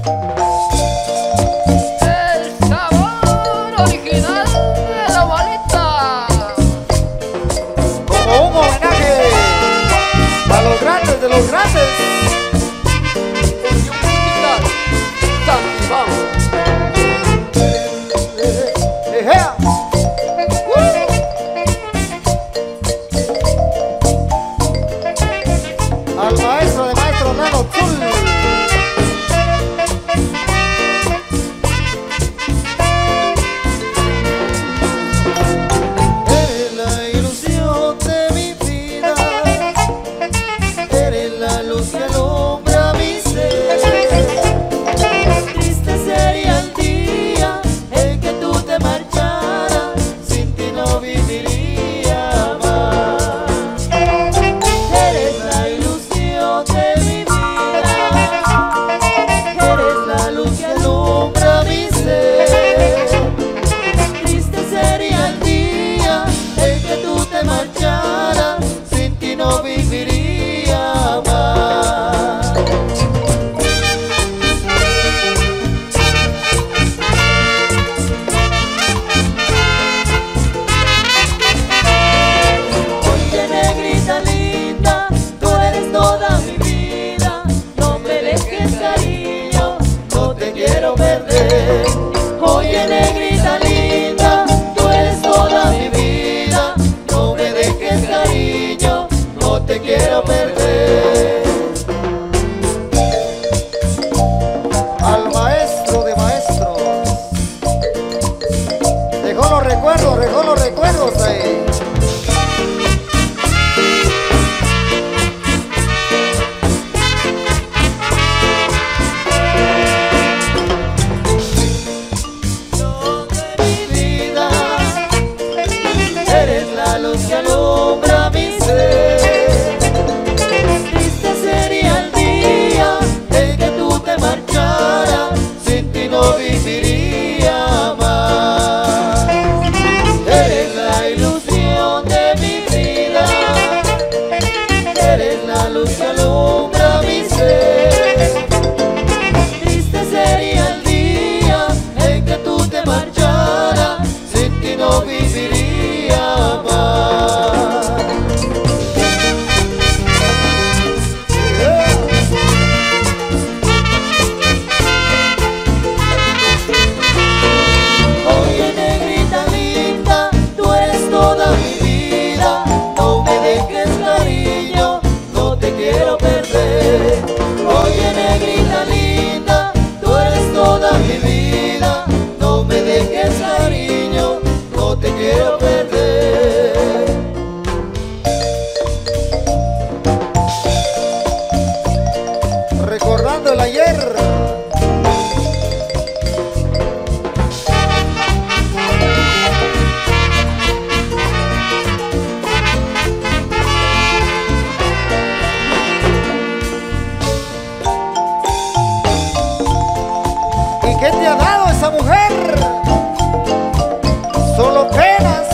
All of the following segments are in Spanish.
El sabor original de la balita. Como un homenaje a los grandes de los grandes. Musical Santibao. ¡Ejea! Al maestro de maestros, Nano Zul. Eres la ilusión de mi vida, eres la luz que alumbra mi ser. Triste sería el día en que tú te marcharas, sin ti no viviría más. Eres la ilusión de mi vida, eres la luz que alumbra mi ser. Triste sería el día en que tú te marcharas, sin ti no viviría más. Oye, negrita linda, tú eres toda mi vida, no me dejes, cariño, no te quiero perder. Oye, negrita linda, tú eres toda mi vida, no me dejes, cariño, no te quiero perder. Al maestro de maestros, dejó los recuerdos ahí. Mi vida, eres la luz que alumbra mi ser. Triste sería el día en que tú te marcharas, sin ti no viviría más. Eres la ilusión de mi vida, eres la luz que alumbra mi ser. Triste sería el día en que tú te marcharas, sin ti no viviría más. Oye, negrita linda, tú eres toda mi vida, no me dejes, cariño, no te quiero perder. Oye, negrita linda, tú eres toda mi vida, no me dejes, cariño, no te quiero perder. Recordando el ayer. ¿Y qué te ha dado esa mujer? Solo penas.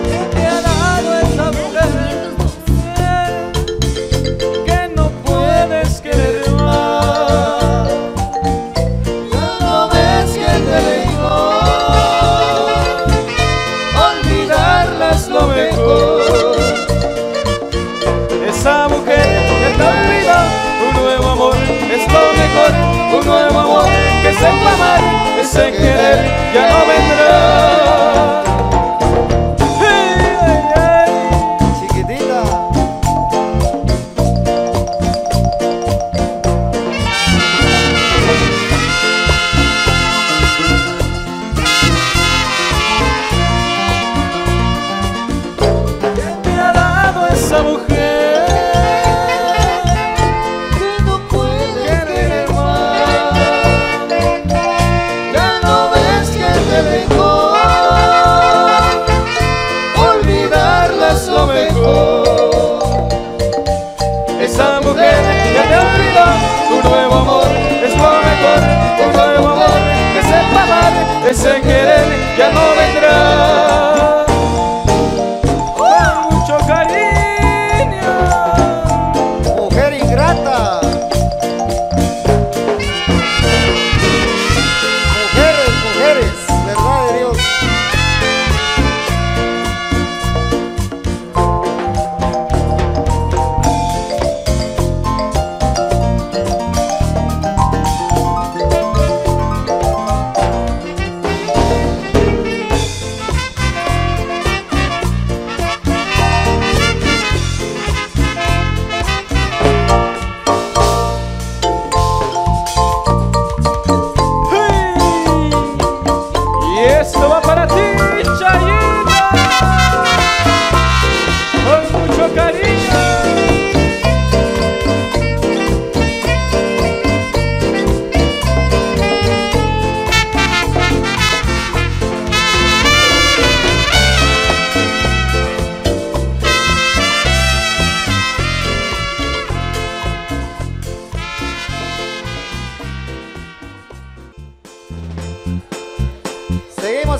¿Qué te ha dado esa mujer que no puedes querer más? Ya no ves que te dejó, olvidarla es lo mejor. Esa mujer que te olvidó, un nuevo amor es lo mejor. Un nuevo amor que sepa amar, ese querer ya no vendrá. Hey, hey, hey. Chiquitita. ¿Qué te ha dado esa mujer que no puede querer más? Ya no ves que te dejó, olvidarla es lo mejor. Esa mujer ya te olvidó, tu nuevo amor es lo mejor. Un nuevo amor que sepa amar, ese querer ya no vendrá.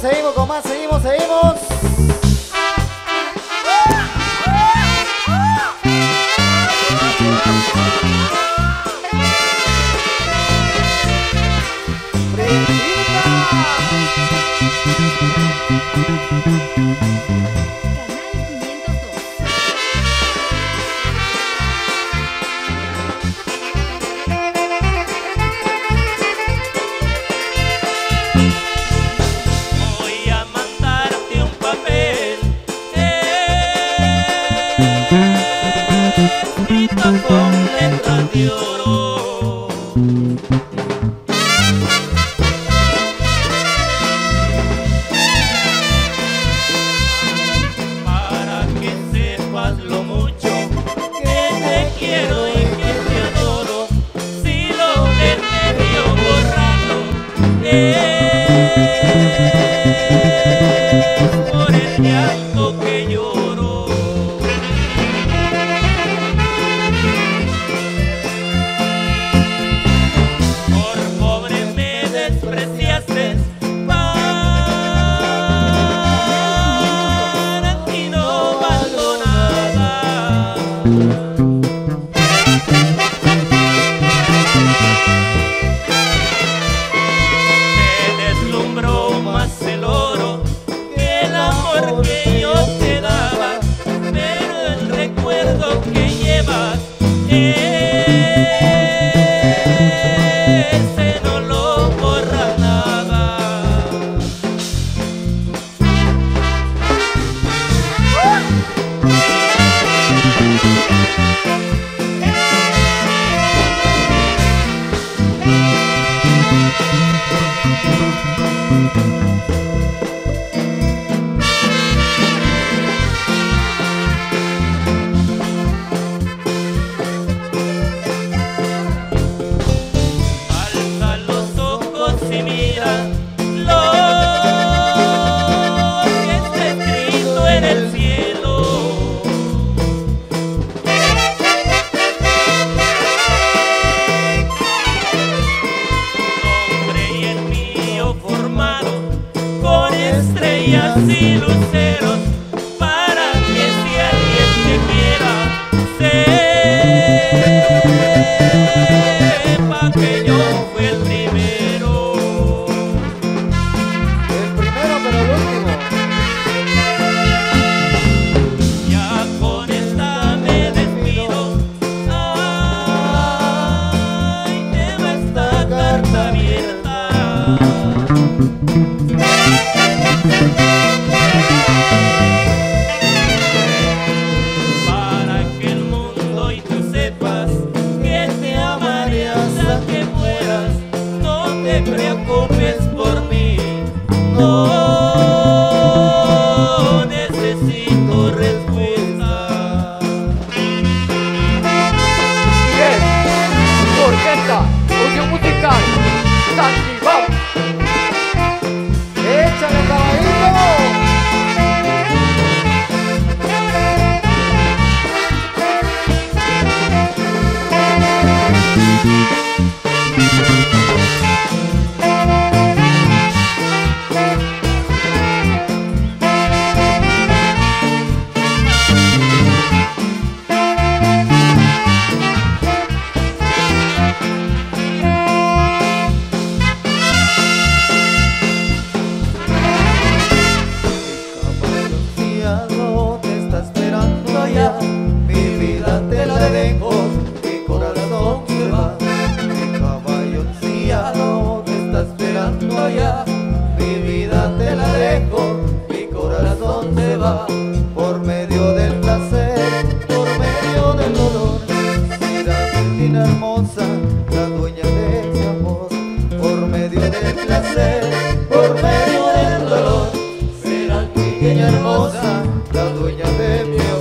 seguimos con más, seguimos. Voy a mandarte un papel escrito con letras de oro, para que sepas lo mucho que te quiero y que te adoro. Si lo del medio borrado por el llanto que lloro. Por pobre me despreciaste, para ti no valgo nada. Te deslumbró más el oro que el amor que yo te daba, pero el recuerdo que llevas, ese no lo borra nada. Alza los ojos y mira lo que está escrito en el cielo. Nombre y el mío formado con estrellas y luceros, para que si alguien te quiera, sepa que yo fui el primero. El primero pero el último. Ya con esta me despido. Ay, te va esta carta abierta, para que el mundo y tú sepas que te amaré hasta que mueras. No te preocupes por mí, no necesito respuesta. Bien, orquesta, audio musical, Santi Bam. ¡Échale, caballito! Caballo te está esperando allá, mi vida te la dejo, mi corazón se va. Mi caballo encillado te está esperando allá, mi vida te la dejo, mi corazón se va. Por medio del placer, por medio del dolor, será Argentina hermosa, la dueña de mi amor. Por medio del placer, por medio del dolor, será Argentina hermosa, la dueña de mi amor.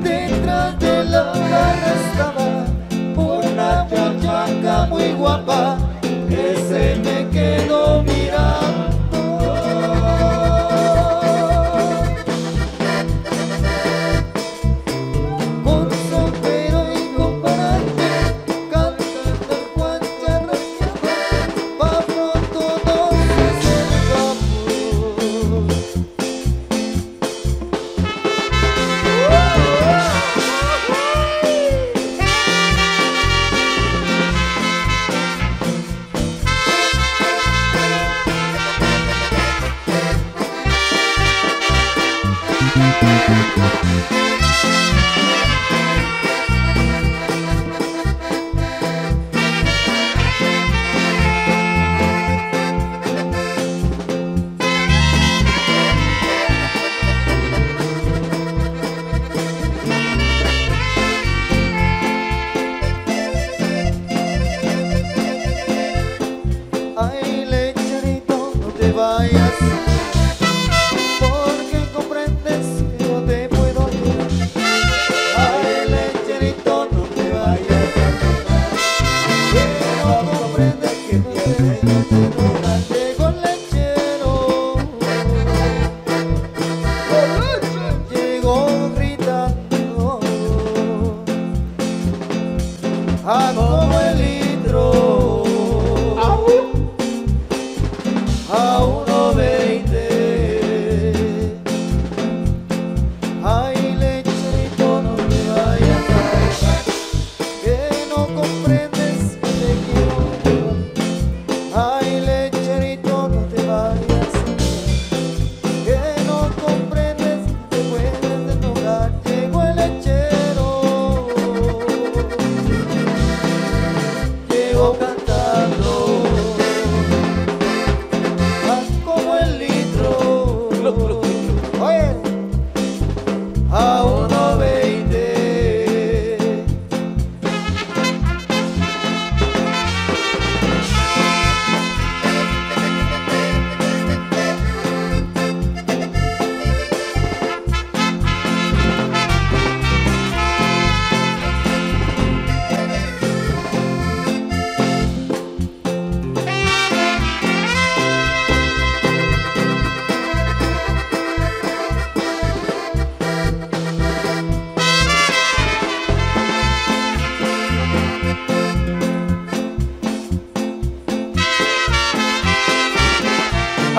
Detrás de la barra estaba una muchacha muy guapa que se me quedó mirando. Con sombrero y con parante, cantando el guancha rasgado, pa' pronto nos acercamos. Ay, lecherito, no te vayas, porque comprendes que no te puedo ayudar. Ay, lecherito, no te vayas, que no comprendes que no te puedo ayudar. Llegó el lechero, llegó gritando a como el litro. A 1.20. Ay, lecherito, no te vayas a dejar, que no comprendes que te quiero. Ay, lecherito, no te vayas a dejar, que no comprendes que te puedes enojar. Llegó el lechero, llegó cantando como el litro. Oye, a 1.20.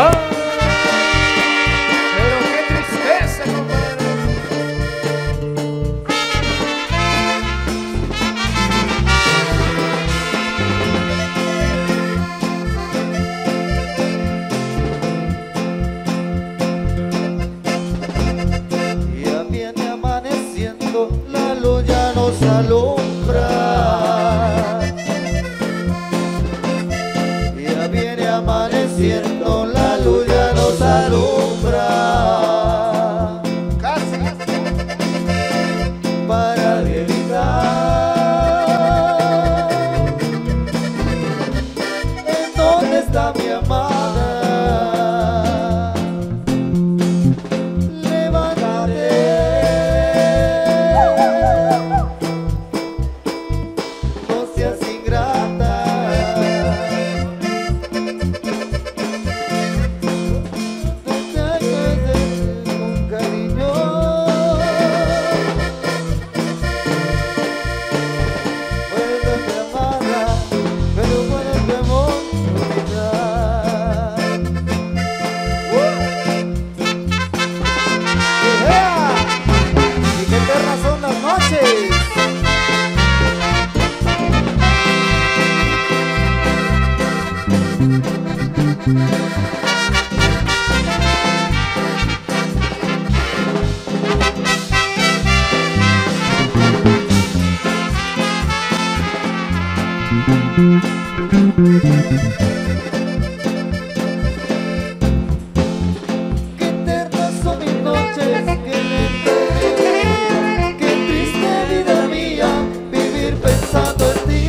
¡Ay! Pero qué tristeza, compadre. Ya viene amaneciendo, la luz ya nos alumbra. Ya viene amaneciendo, la luz ya nos alumbra. Para evitar, ¿en dónde está mi amada? Levántate, no seas ingrata. Con cariño, vuélveme amada, pero vuélveme olvidar. Y qué eternas son las noches. Qué eternas son mis noches, qué lento día, qué triste vida mía, vivir pensando en ti.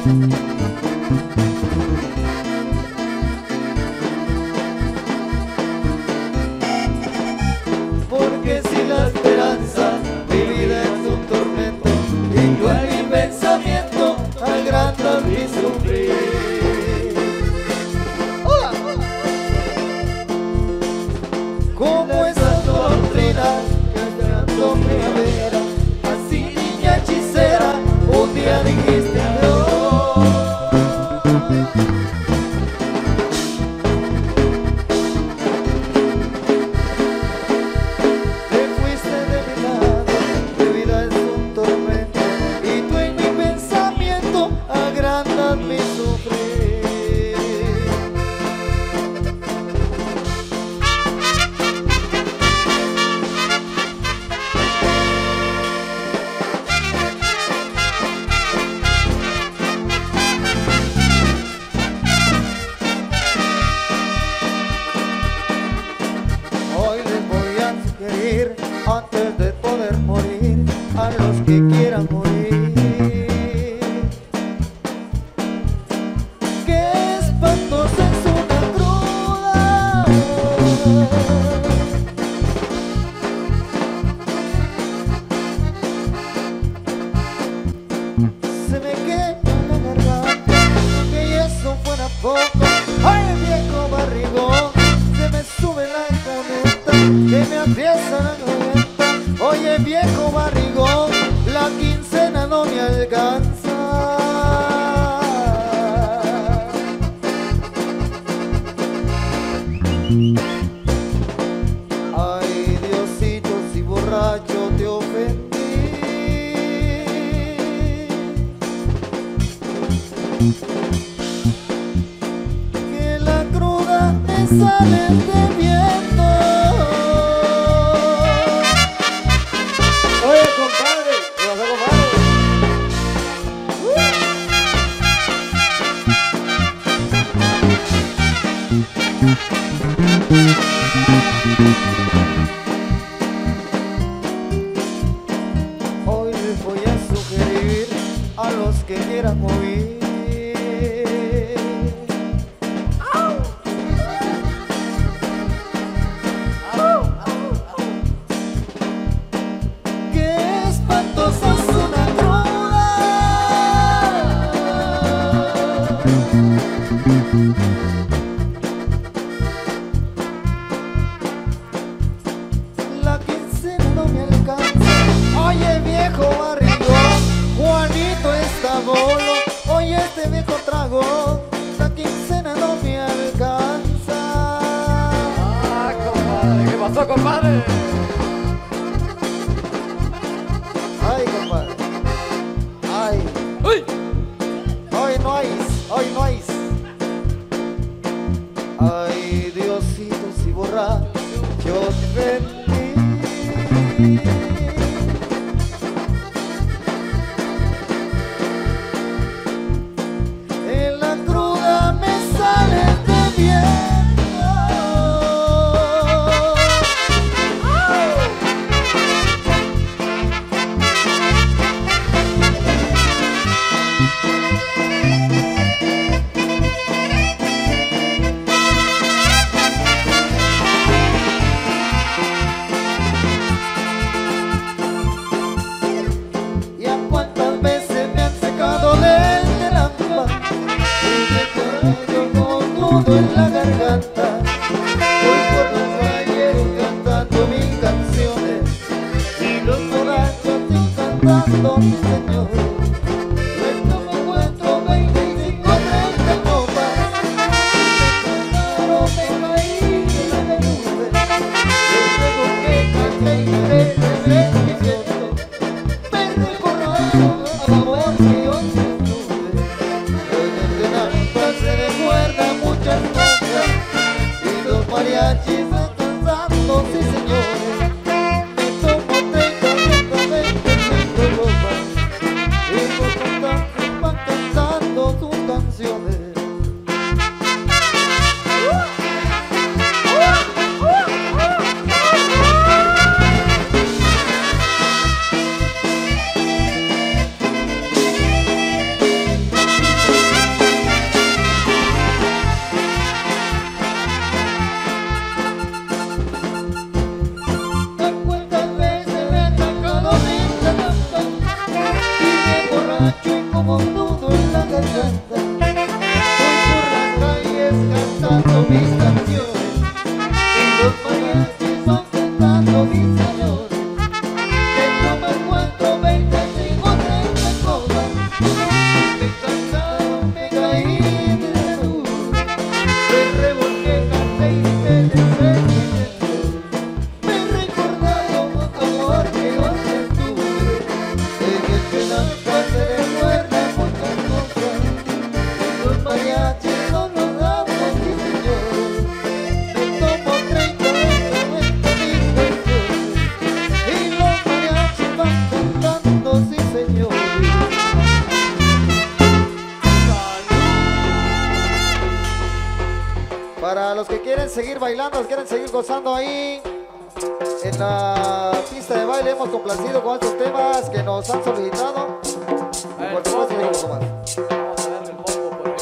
Porque si la esperanza, mi vida es un tormento, y tú en mi pensamiento agrandas mi sufrir. Como esas doctrinas que esperando primavera, así niña hechicera, un día dijiste adiós. Te fuiste de mi lado, mi vida es un tormento, y tú en mi pensamiento agrandas mi sufrir. Hoy les voy a sugerir, antes de poder morir, a los que quieran morir, que espantosa es una cruda. Se me queda la garganta, que eso fuera poco. Ay, viejo barrigón, se me sube la caneta, que me apriesa la garganta. Oye, viejo barrigón, la quincena no me alcanza. Ay, Diosito, si borracho te ofendí, que la cruda me sale bebiendo. Oye, compadre, ¿qué pasa, compadre? Hoy les voy a sugerir a los que quieran morir, que espantosa es una cruda. La quincena no me alcanza. Oye, viejo barrigón, Juanito está bolo. Oye, este viejo trago, la quincena no me alcanza. Ah, compadre, ¿qué pasó, compadre? Ay, compadre. Ay, ¡Uy! hoy no hay, hoy no hay. Ay, Diosito, si borracho yo te vendí. En la cruda me sale bebiendo. Y a cuántas veces me han secado desde la tumba, y me quedo con nudo en la garganta. Voy por los valles cantando mil canciones, y los borrachos estoy cantando, mi señor. Esto me encuentro 25, 30 copas, pero me caí en la nube. Luego que canté y regresé mi viento, me recorraron a favor que hoy me estuve. En el Tenampa se recuerdan muchas cosas, y los mariachis están cantando, sí señores. Me tomo 30, 120 copas, y por tanto van cantando Para los que quieren seguir bailando, quieren seguir gozando ahí en la pista de baile, hemos complacido con estos temas que nos han solicitado. Por supuesto, seguimos con más. Vamos a darle el bombo por ahí.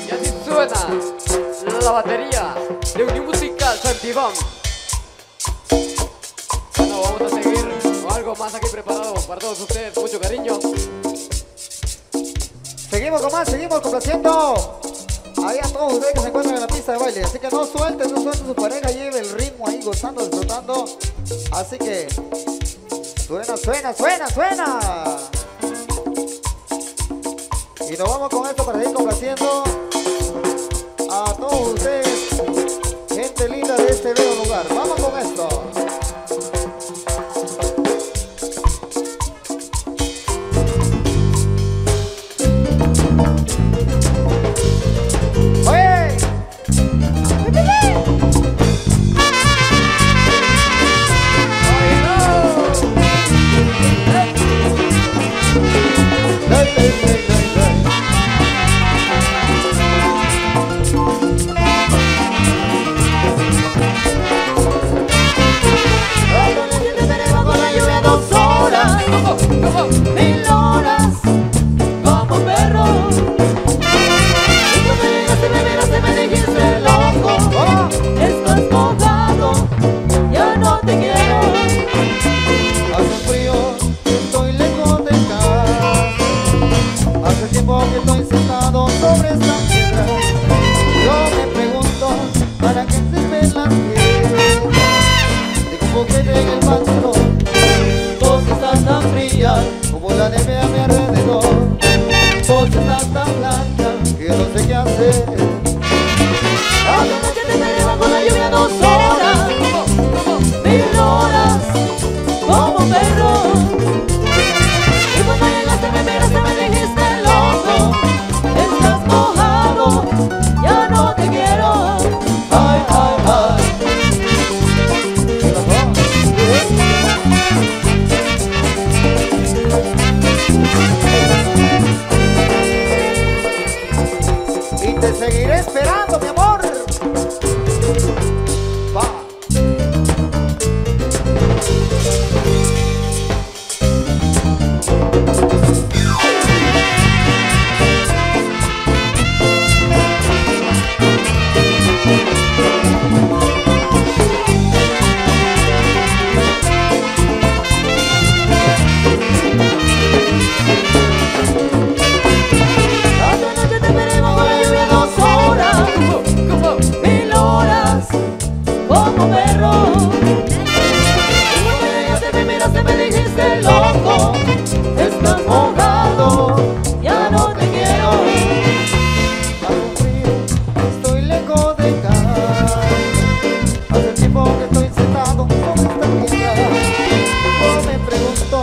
Y así suena la batería de Unión Musical Santibán. Bueno, vamos a seguir con algo más aquí preparado para todos ustedes. Mucho cariño. Seguimos con más, seguimos complaciendo ahí a todos ustedes que se encuentran en la pista de baile. Así que no suelten su pareja, lleve el ritmo ahí, gozando, disfrutando. Así que suena, suena, suena, suena. Y nos vamos con esto para seguir complaciendo a todos ustedes, gente linda de este bello lugar. Vamos con esto. Como la nieve a mi alrededor, vos estás tan blanca que no sé qué hacer. Cada noche te esperé bajo la lluvia 2 horas, 1000 horas, como un perro. Y cuando llegaste me miraste, me dijiste loco, estás mojado, ya no te quiero. Ay, ay, ay. ¿Qué pasó? Y te seguiré esperando, mi amor. Va. Como perro, y cuando llegaste me miraste, me dijiste loco, estás mojado, ya no te quiero. Hace frío, estoy lejos de casa. Hace tiempo que estoy sentado sobre esta piedra. Yo me pregunto,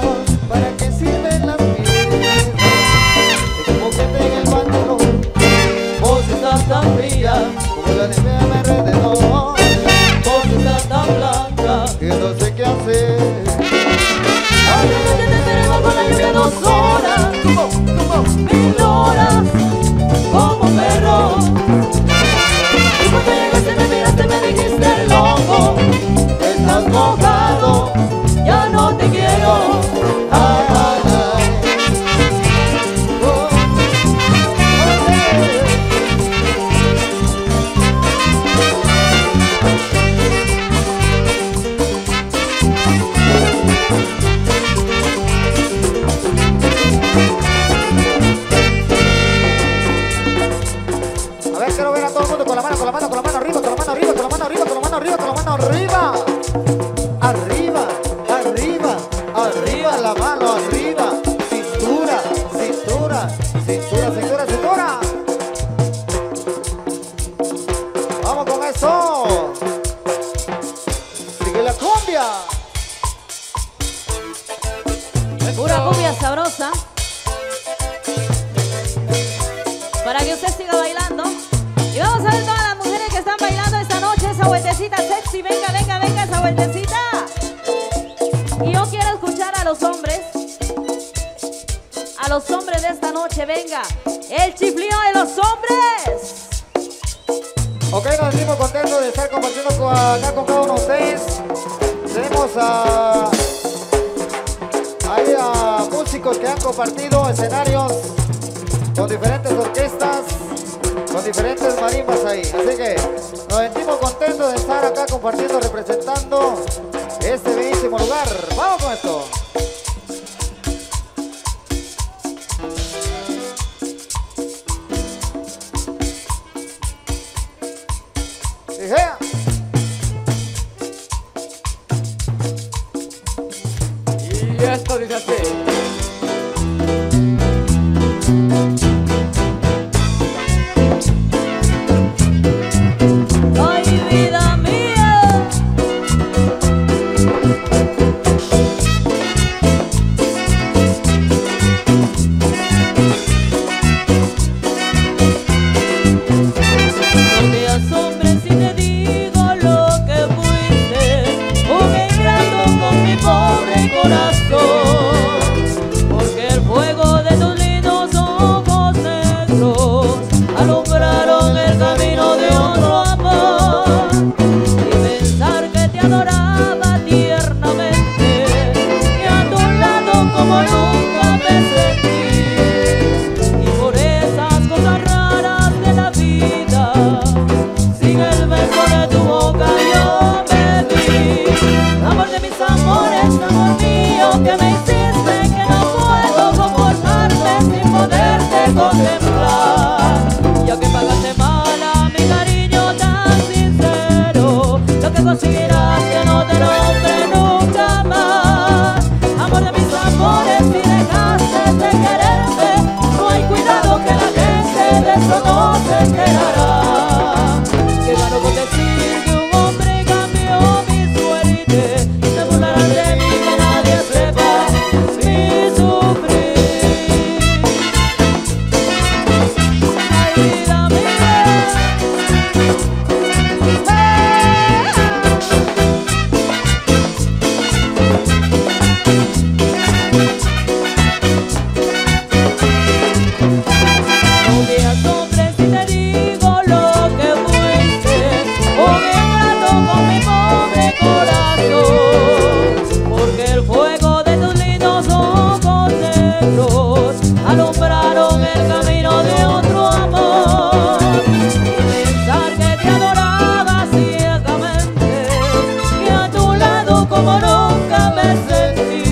¿para qué sirven las piedras? Es como que te en el pantalón. Vos estás tan fría, Como la nieve a mi alrededor, vos estás tan blanca. que no sé qué hacer. Cada noche te esperé bajo la lluvia 2 horas, 1000 horas, como un perro. Y cuando llegaste me miraste, me dijiste loco, estás mojado, ya no te quiero. Ay, ay, ay. Oh, A ver, quiero ver a todo el mundo con la mano, con la mano, con la mano arriba, con la mano arriba, con la mano arriba, con la mano arriba, con la mano arriba. Arriba, arriba, arriba, la mano arriba. Cintura, cintura, cintura, cintura, cintura. Vamos con eso. Sigue la cumbia. Pura cumbia sabrosa, para que usted siga bailando. Y vamos a ver todas las mujeres que están bailando esta noche, esa vueltecita sexy. Venga, venga, venga, esa vueltecita. Y yo quiero escuchar a los hombres a los hombres de esta noche, venga, el chiflido de los hombres. Ok, nos sentimos contentos de estar compartiendo acá con cada uno de ustedes. Tenemos a músicos que han compartido escenarios con diferentes orquestas, con diferentes marimbas ahí. Así que nos sentimos contentos de estar acá compartiendo, representando este bellísimo lugar. ¡Vamos con esto! Y esto dice así. Ay, vida mía. No te asombres si te digo lo que fuiste, un ingrato con mi pobre corazón, porque el fuego de tus lindos ojos negros alumbraron el camino de otro amor, y pensar que te adoraba tiernamente y a tu lado como nunca me sentí, y por esas cosas raras de la vida, sin el beso de tu boca yo me vi. Amor de mis amores, amor mío, que me hiciste que no puedo comportarme sin poderte contemplar, ya que pagaste mal a mi cariño tan sincero, lo que conseguirás que no te nombre nunca más. Amor de mis amores, si dejaste de quererme, no hay cuidado que la gente de eso no se enterará. Que gano con decir que un hombre cambió mi suerte, se burlarán de mí que nadie sepa mi sufrir. Ay, vida mía. No te asombres si te digo lo que fuiste, un ingrato con mi pobre corazón, porque el fuego de tus lindos ojos negros alumbraron el camino de otro amor, y pensar que te adoraba ciegamente y a tu lado como nunca me sentí,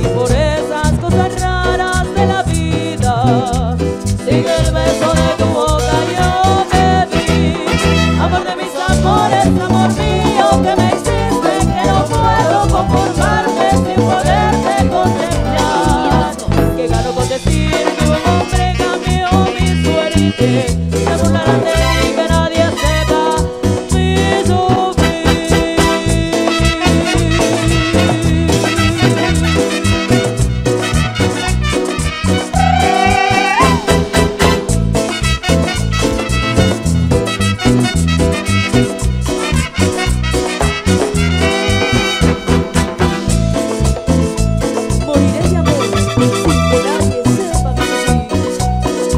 y por esas cosas raras de la vida, sin el beso de tu boca yo me vi. Amor de mis amores, amor mío, que me hiciste que no puedo conformarme sin poderte contemplar. Que gano con decir que un hombre cambió mi suerte, se burlarán de mí que nadie sepa mi sufrir. Moriré de amor sin que nadie sepa mi sufrir.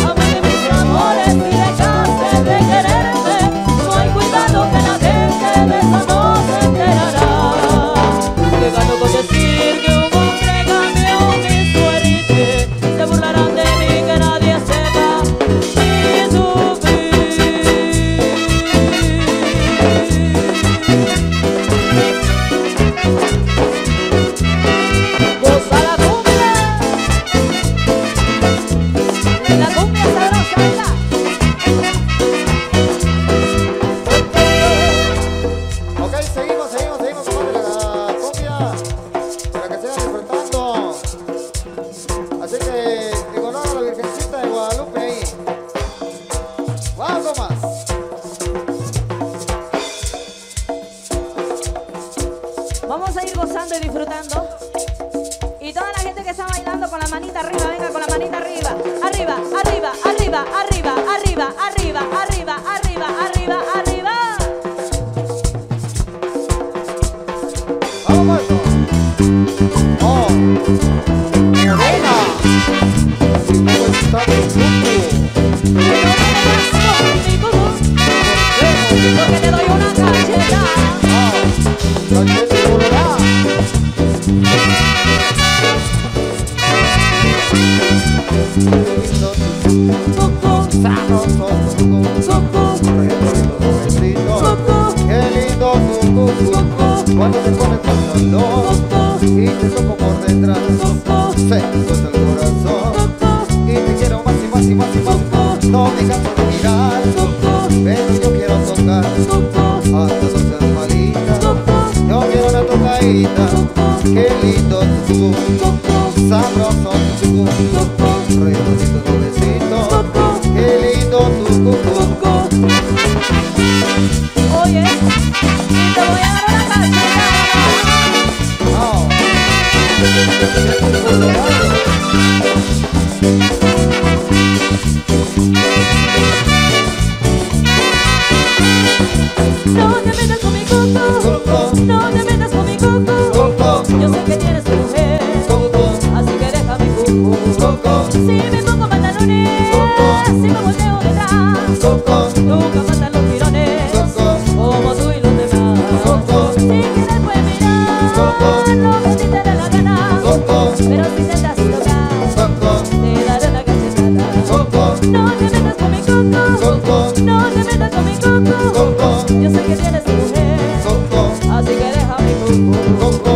Amor de mis amores, si dejaste de quererme, no hay cuidado que la gente de eso no se enterará. Que gano con decir que un hombre cambió mi suerte, se burlarán de mí que nadie sepa mi sufrir. Goza la cumbia sabrosa, baila. Ok, seguimos tomando la cumbia para que sigan disfrutando. Así que en honor a la Virgencita de Guadalupe ahí. ¡Vamos con más! Vamos a ir gozando y disfrutando. Y toda la gente que está bailando con la manita arriba, venga con la manita arriba. Arriba, arriba, arriba, arriba, arriba, arriba, arriba. lindo tu sabroso tu redondito tu besito, qué lindo tu cuando te pones pantalón y te toco por detrás, se me suelta el corazón y te quiero más y más y más y más. No me canso de mirar, pero yo quiero tocar hasta no seas malita. Yo quiero una tocadita, qué lindo tu sabroso tu redondito tu besito, qué lindo tu Oye, y te voy a dar una canción. Oh. No te metas con mi coco, no te metas con mi coco. Yo sé que tienes tu mujer, así que deja mi coco. Si me pongo pantalones, si me volteo detrás, nunca faltan los tirones, como tú y los demás. Si quieres puedes mirar lo que a ti te dé la gana, pero si te das tocar, te daré una cachetada. No te metas con mi coco, no te metas con mi coco. Yo sé que tienes tu mujer, así que deja mi coco.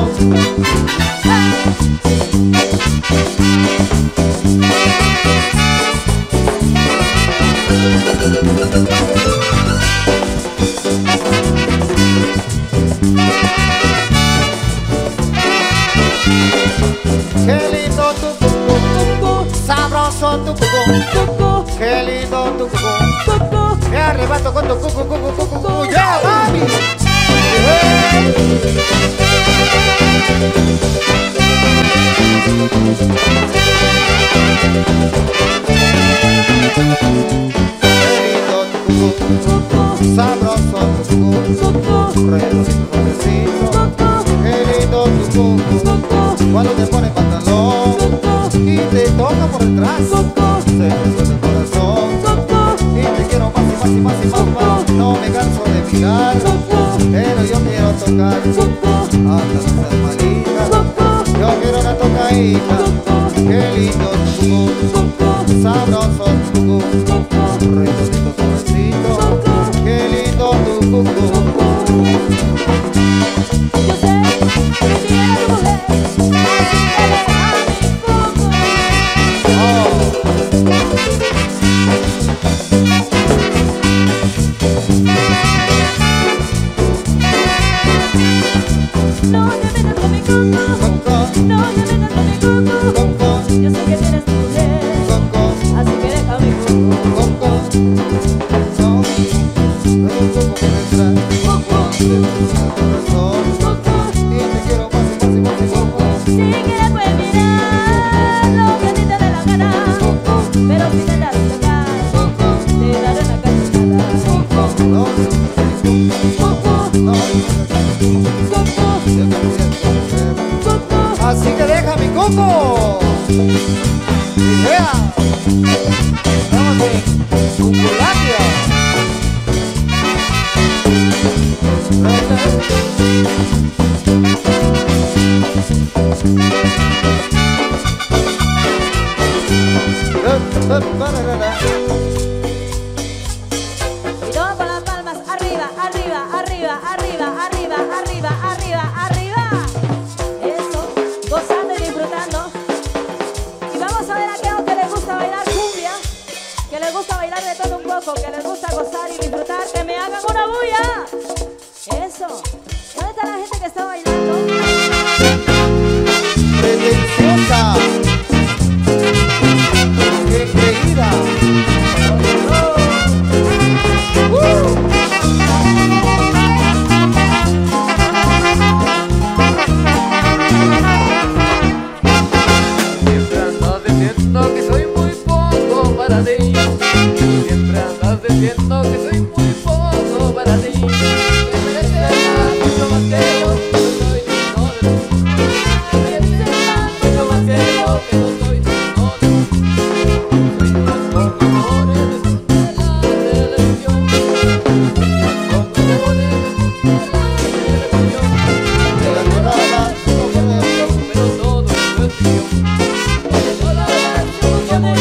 Qué lindo tu cucú, sabroso tu cucú, qué lindo tu cucú, me arrebato con tu cucú, ya mami. Qué lindo tu cucú, sabroso tu cucú, redondito tu besito, qué lindo tu cucú. Cuando te pones pantalón y te toca por detrás, se me suelta el corazón y te quiero más y más y más y más. No me canso de mirar, pero yo quiero tocar hasta no seas malita. Yo quiero una tocadita, qué lindo tu sabroso tu redondito tu besito, qué lindo tu Yo sé que tienes tu mujer, así que deja mi coco. No te metas con mi coco, no te metas con mi coco. Yo sé que tienes tu mujer, así que deja mi coco. Si quieres puedes mirar lo que a ti te dé la gana, pero si te das tocar, te daré una cachetada. Así que deja mi coco. Yeah. Vamos en Cuculandia. Y todo con las palmas arriba, arriba, arriba, arriba, arriba, arriba, arriba, arriba. Eso, gozando y disfrutando. Y vamos a ver a aquellos que les gusta bailar cumbia, que les gusta bailar de todo un poco, que les gusta gozar y disfrutar, que me hagan una bulla. Eso. ¿Dónde está la gente que está bailando? Pretenciosa, engreída. Siempre andas diciendo que soy muy poco para ti. Siempre andas diciendo que soy muy poco para ti. Que mereces mucho más que yo, que no soy digno de ti. Que mereces mucho más que yo, que no soy digno de ti. Soy más por amores de la televisión. Soy más por amores de la televisión. De la morada, Pero todo es cuestión. Solo es cuestión de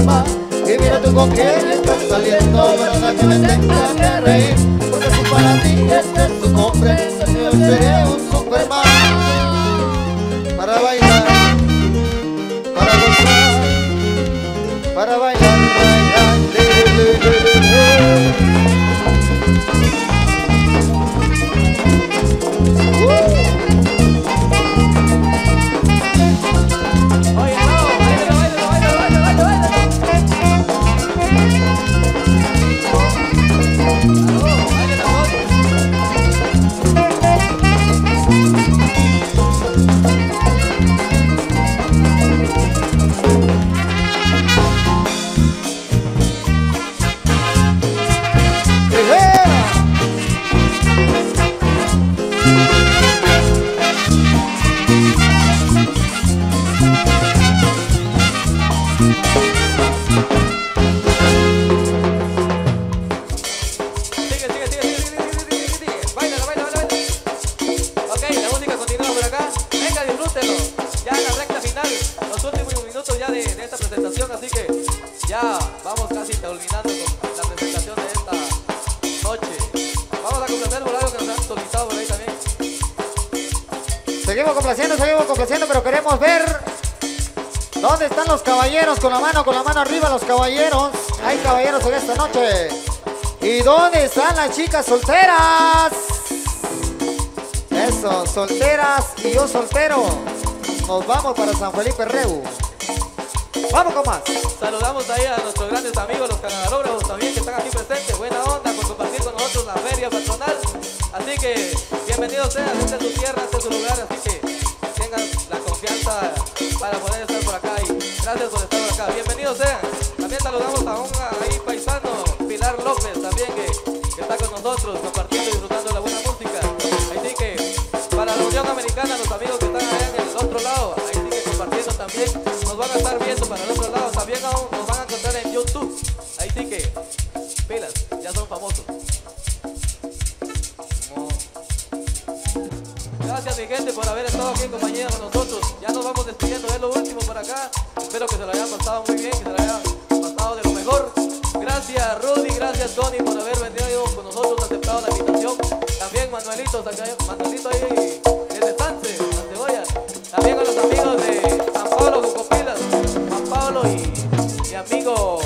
alma. Y mira tú con quién estás saliendo, para que me tengas que reír. Porque si para ti este es tu nombre, yo seré un Superman. Para bailar, para gozar, para bailar, Oye, no, bailalo, bailalo, bailalo, bailalo, bailalo. Seguimos complaciendo, pero queremos ver dónde están los caballeros. Con la mano arriba los caballeros. Hay caballeros en esta noche. ¿Y dónde están las chicas solteras? Eso, solteras y yo soltero. Nos vamos para San Felipe Reu. Vamos con más. Saludamos ahí a nuestros grandes amigos, los camarógrafos también que están aquí presentes. Buena onda por compartir con nosotros la feria patronal. Así que bienvenidos sean, este es su tierra, este es su lugar. Así que tengan la confianza para poder estar por acá. Y gracias por estar por acá. Bienvenidos sean. También saludamos a un ahí paisano, Pilar López, también que está con nosotros compartiendo y disfrutando de la buena música. Así que para la Unión Americana, los amigos que están allá en el otro lado, ahí sí que compartiendo también, nos van a estar viendo para el otro lado. También aún nos van a encontrar en YouTube. Ahí sí que pilas, ya son famosos. Gracias mi gente por haber estado aquí en compañía con nosotros. Ya nos vamos despidiendo, es lo último por acá. Espero que se lo hayan pasado muy bien, que se lo hayan pasado de lo mejor. Gracias Rudy, gracias Tony por haber venido con nosotros, aceptado la invitación. También Manuelito ahí desde Sanse, la Cebolla. También a los amigos de San Pablo, Cocopilas, Juan Pablo y mi amigo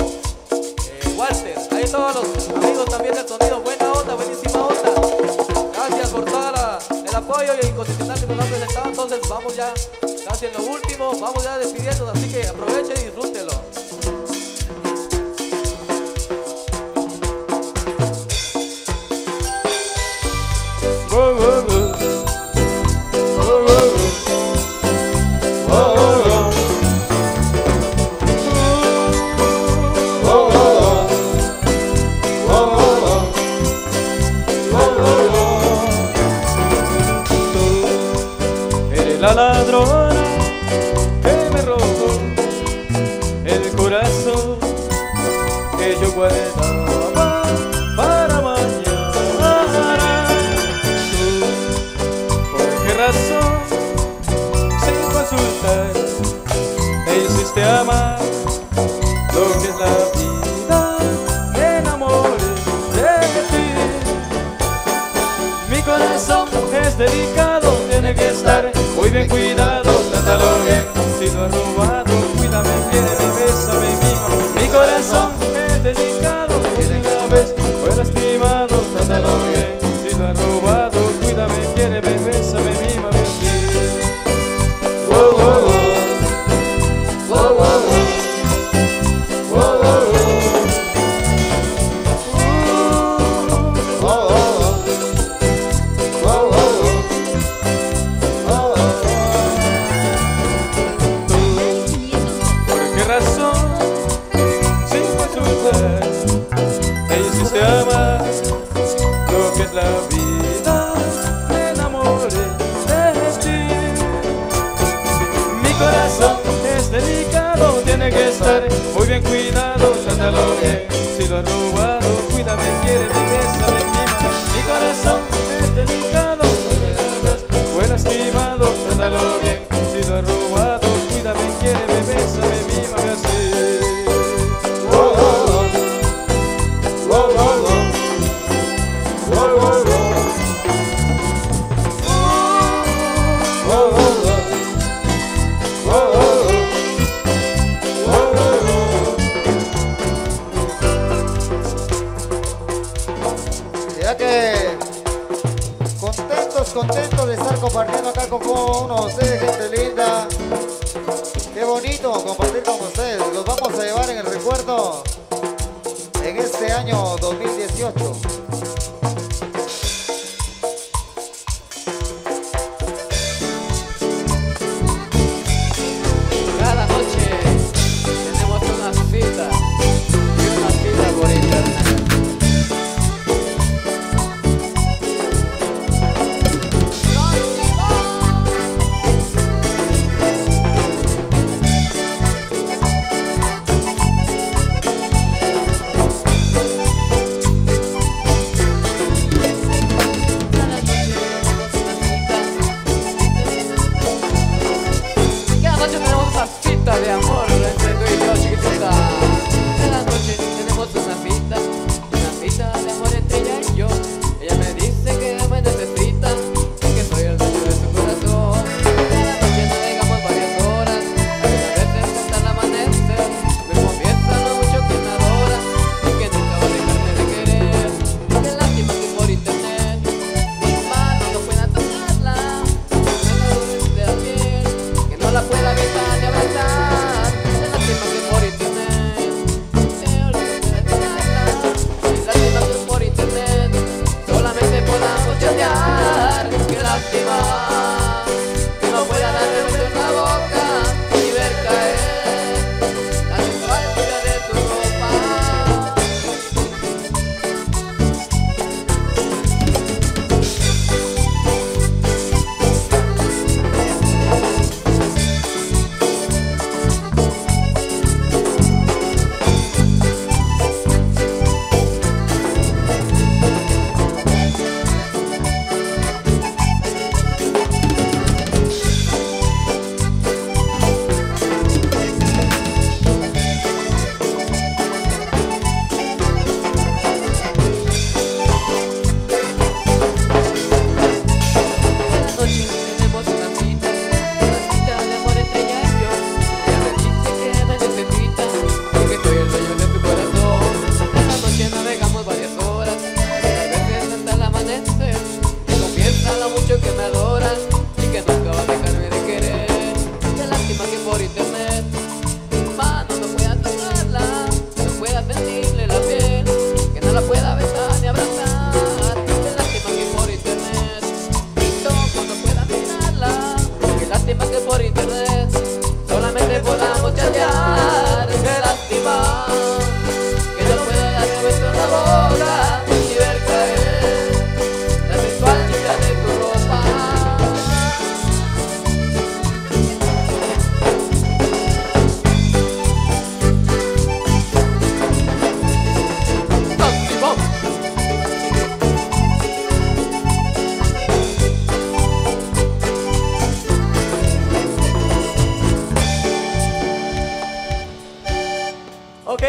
Walter. Ahí todos los amigos también del sonido, buena onda, buenísima onda. Gracias por todo el apoyo y el incondicional que nos han presentado. Entonces vamos ya casi en lo último, vamos ya despidiendo, así que aproveche y disfrútelo. La ladrona que me robó el corazón que yo guardaba para mañana. ¿Tú por qué razón, sin consultar, me hiciste amar lo que es la vida? Me enamoré de ti. Mi corazón es delicado, tiene que estar muy bien cuidado, trátalo bien. Si lo has robado, cuídame, quiéreme, bésame, mima. Mi corazón es delicado, si una vez fue lastimado, trátalo bien. Si lo has robado, cuídame, quiéreme, bésame, mima, bien. Oh, oh, oh. Oh, oh, oh. Oh, oh, oh. Oh, oh, oh. Oh, oh, oh. Te ama lo que es la vida, me enamoré de ti. Mi corazón es delicado, tiene que estar muy bien cuidado, trátalo bien. Si lo has robado, cuídame, quiéreme, bésame, mima. Mi corazón es delicado, fue lastimado, trátalo bien. Si lo has robado, cuídame, quiéreme, bésame, mima, así. bonito compartir con ustedes. Los vamos a llevar en el recuerdo en este año 2018. Cada noche tenemos una cita y una cita por internet. De amor entre tú y yo, chiquitita. Cada noche tenemos una cita de amor entre ella y yo. Ella me dice que me necesita, que soy el dueño de su corazón. Cada noche navegamos varias horas, algunas veces hasta el amanecer. Me confiesa lo mucho que me adora y que nunca va a dejarme de querer. Qué lástima que por internet mis manos no puedan tocarla, que no la duele de la piel, que no la pueda besar ni abrazar. Qué lástima que no pueda darme beso en la boca y ver caer la sensualidad de tu ropa. Que me adoran y que nunca va a dejarme de querer. Qué lástima que por internet mis manos no puedan tocarla, no pueda sentirle la piel, que no la pueda besar ni abrazar. Qué lástima que por internet mis ojos no puedan mirarla. Qué lástima que por internet solamente podamos chatear. Qué lástima que no pueda darme beso en la boca y ver caer la sensualidad de tu ropa. Ok,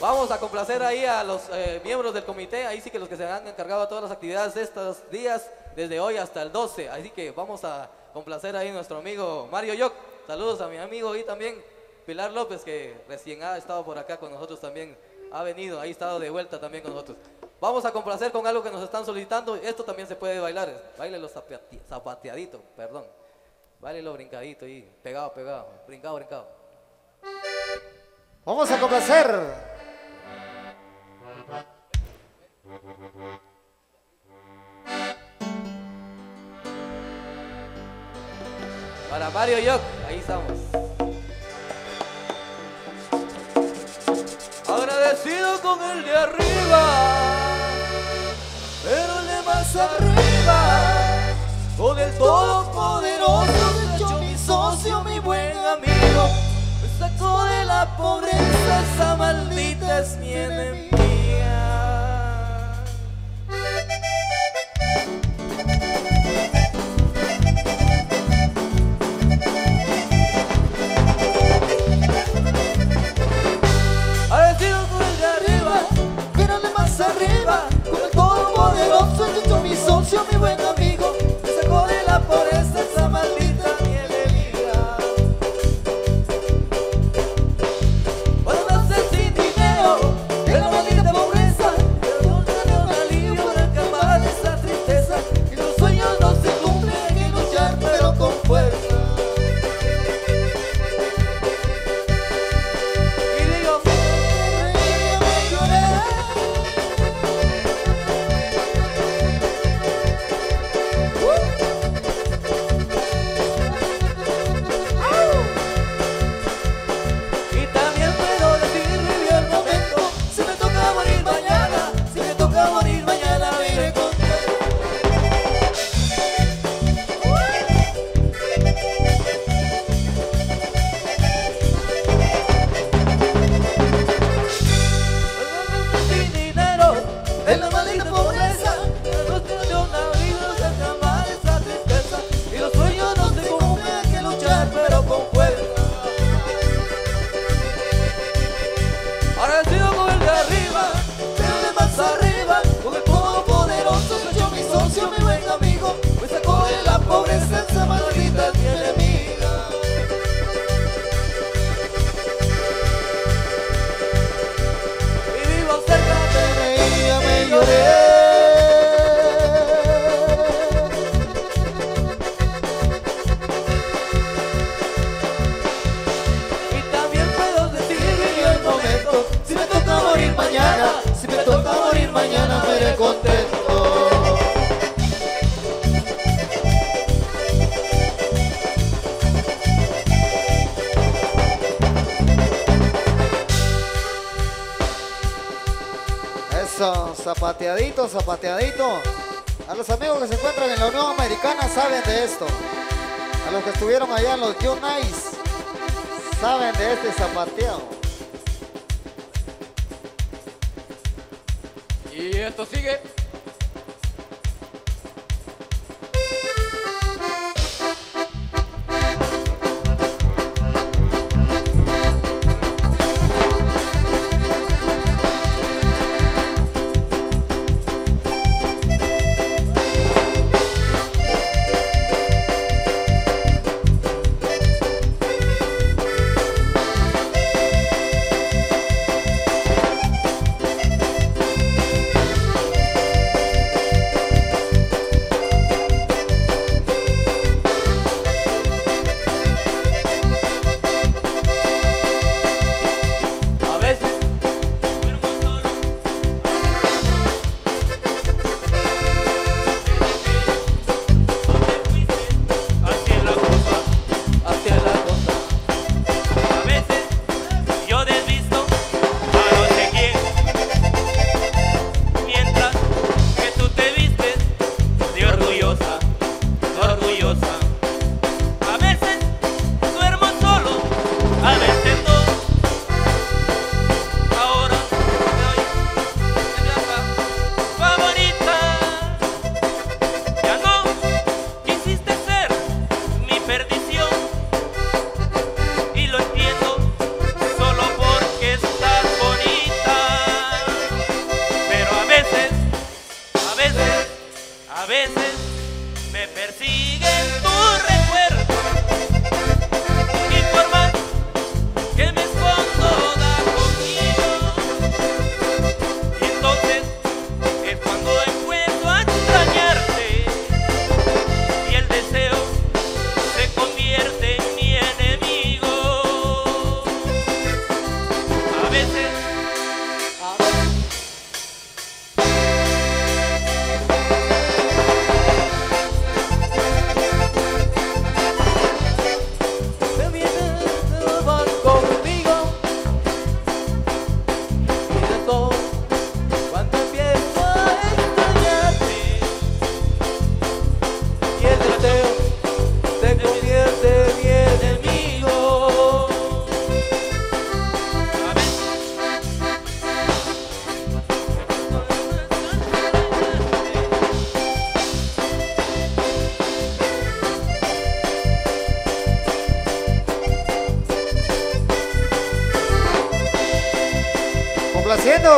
vamos a complacer ahí a los miembros del comité, ahí sí que los que se han encargado de todas las actividades de estos días, desde hoy hasta el 12, así que vamos a complacer ahí a nuestro amigo Mario Yoc. Saludos a mi amigo y también Pilar López, que recién ha estado por acá con nosotros también, ha venido, ahí ha estado de vuelta también con nosotros. Vamos a complacer con algo que nos están solicitando, esto también se puede bailar, bailelo zapateadito, perdón, bailelo brincadito ahí, pegado, brincado, brincado. Vamos a complacer. Para Mario Yoc, ahí estamos. Agradecido con el de arriba, pero el de más arriba, con el todopoderoso, de hecho mi socio, mi buen amigo, me sacó de la pobreza, esa maldita es mi enemiga. Agradecido con el de arriba, pero el de más arriba, con el todopoderoso, de hecho mi socio, mi buen amigo, me sacó de la pobreza, esa maldita mi enemiga. Cuando naces sin dinero, en la maldita contento. Eso, zapateadito, zapateadito. A los amigos que se encuentran en la Unión Americana saben de esto. A los que estuvieron allá en los Nice saben de este zapateo. Y esto sigue.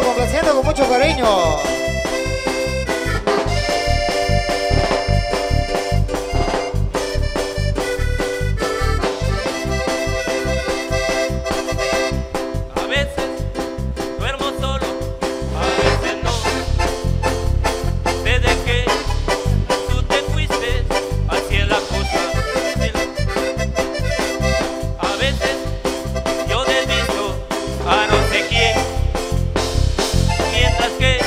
Complaciendo con mucho cariño. A veces duermo solo, a veces no. Desde que tú te fuiste, así es la cosa. A veces yo desvisto a no sé quién, mientras que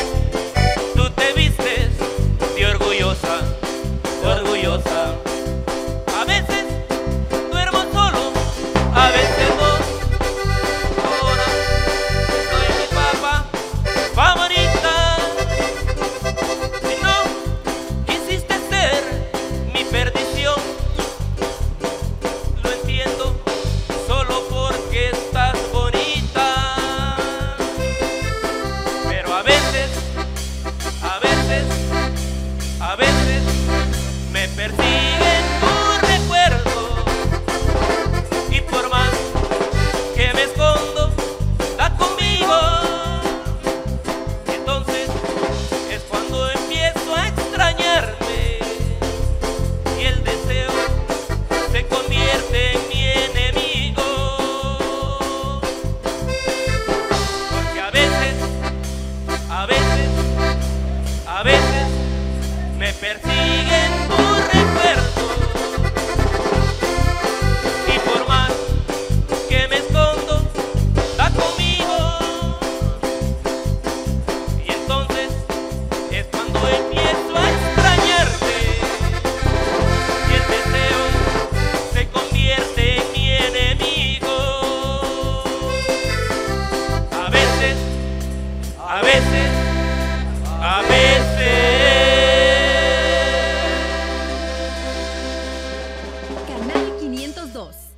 veces, a veces. Canal 502.